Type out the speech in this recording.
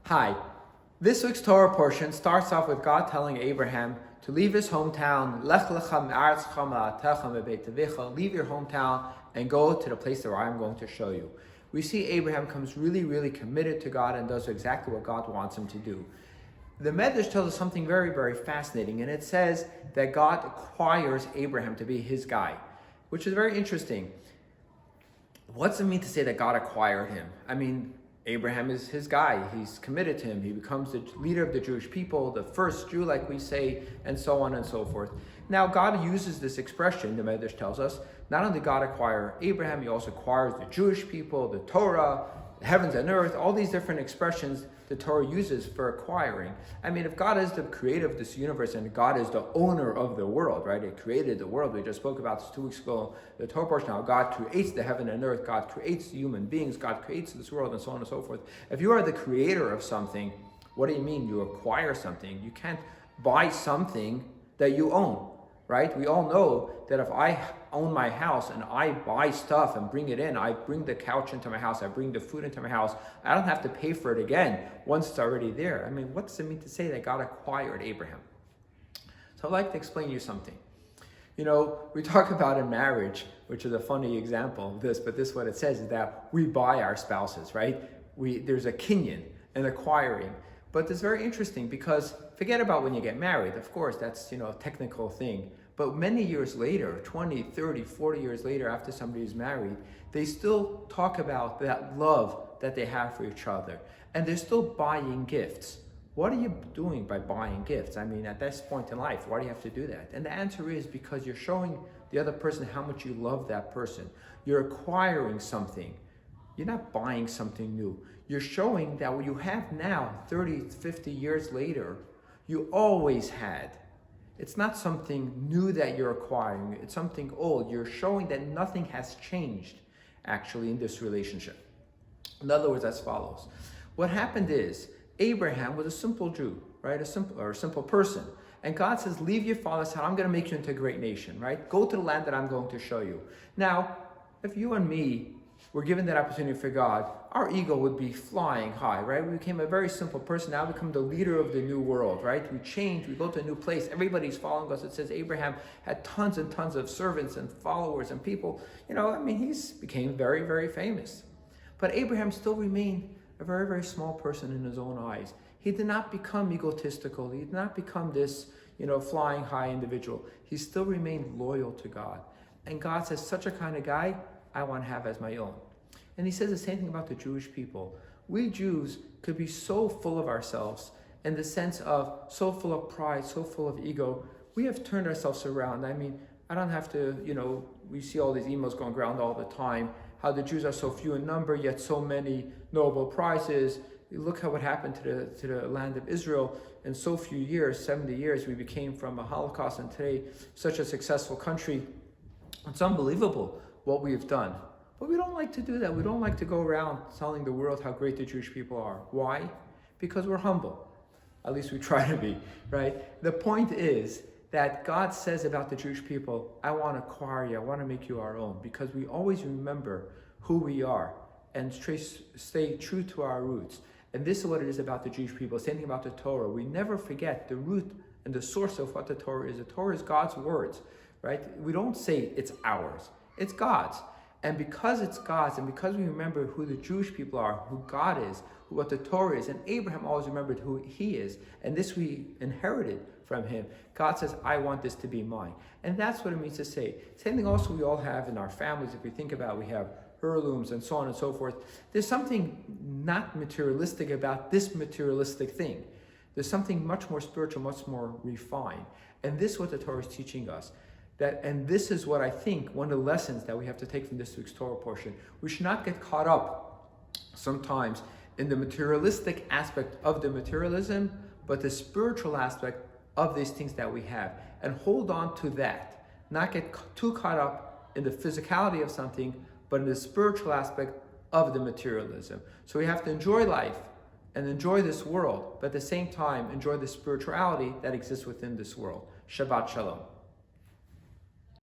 Hi. This week's Torah portion starts off with God telling Abraham to leave his hometown, Lech lecha me'aretzecha me'atecha me'beit avicha, leave your hometown and go to the place where I'm going to show you. We see Abraham comes really committed to God and does exactly what God wants him to do. The Medrash tells us something very fascinating, and it says that God acquires Abraham to be his guy, which is very interesting. What's it mean to say that God acquired him? I mean, Abraham is his guy. He's committed to him. He becomes the leader of the Jewish people, the first Jew, like we say, and so on and so forth. Now, God uses this expression, the Medrash tells us, not only did God acquire Abraham, he also acquires the Jewish people, the Torah, the heavens and earth, all these different expressions the Torah uses for acquiring. I mean, if God is the creator of this universe and God is the owner of the world, right? He created the world. We just spoke about this 2 weeks ago, the Torah portion, how God creates the heaven and earth, God creates human beings, God creates this world, and so on and so forth. If you are the creator of something, what do you mean you acquire something? You can't buy something that you own, right? We all know that if I own my house and I buy stuff and bring it in, I bring the couch into my house, I bring the food into my house, I don't have to pay for it again once it's already there. I mean, what does it mean to say that God acquired Abraham? So I'd like to explain to you something. You know, we talk about in marriage, which is a funny example of this, but this is what it says, is that we buy our spouses, right? There's a kinyan, an acquiring. But it's very interesting because forget about when you get married. Of course, that's, a technical thing. But many years later, 20, 30, 40 years later, after somebody is married, they still talk about that love that they have for each other. And they're still buying gifts. What are you doing by buying gifts? I mean, at this point in life, why do you have to do that? And the answer is because you're showing the other person how much you love that person. You're acquiring something. You're not buying something new. You're showing that what you have now, 30, 50 years later, you always had. It's not something new that you're acquiring. It's something old. You're showing that nothing has changed, actually, in this relationship. In other words, as follows. What happened is, Abraham was a simple Jew, right? A simple person. And God says, leave your father's house. I'm going to make you into a great nation, right? Go to the land that I'm going to show you. Now, if you and me were given that opportunity for God, our ego would be flying high, right? We became a very simple person. Now we become the leader of the new world, right? We change, we go to a new place. Everybody's following us. It says Abraham had tons and tons of servants and followers and people. He became very famous. But Abraham still remained a very small person in his own eyes. He did not become egotistical. He did not become this, flying high individual. He still remained loyal to God. And God says, such a kind of guy I want to have as my own. And he says the same thing about the Jewish people. We Jews could be so full of ourselves in the sense of so full of pride, so full of ego. We have turned ourselves around. I mean, I don't have to, we see all these emails going around all the time, how the Jews are so few in number, yet so many Nobel Prizes. You look at what happened to the land of Israel in so few years, 70 years, we became from a Holocaust and today such a successful country. It's unbelievable what we've done. But we don't like to do that. We don't like to go around telling the world how great the Jewish people are. Why? Because we're humble. At least we try to be, right? The point is that God says about the Jewish people, I want to acquire you, I want to make you our own, because we always remember who we are and stay true to our roots. And this is what it is about the Jewish people. Same thing about the Torah. We never forget the root and the source of what the Torah is. The Torah is God's words, right? We don't say it's ours. It's God's. And because it's God's, and because we remember who the Jewish people are, who God is, what the Torah is, and Abraham always remembered who he is, and this we inherited from him, God says, I want this to be mine. And that's what it means to say. Same thing also we all have in our families. If we think about, we have heirlooms and so on and so forth. There's something not materialistic about this materialistic thing. There's something much more spiritual, much more refined. And this is what the Torah is teaching us. And this is what I think, one of the lessons that we have to take from this week's Torah portion. We should not get caught up sometimes in the materialistic aspect of the materialism, but the spiritual aspect of these things that we have. And hold on to that. Not get too caught up in the physicality of something, but in the spiritual aspect of the materialism. So we have to enjoy life and enjoy this world, but at the same time, enjoy the spirituality that exists within this world. Shabbat Shalom.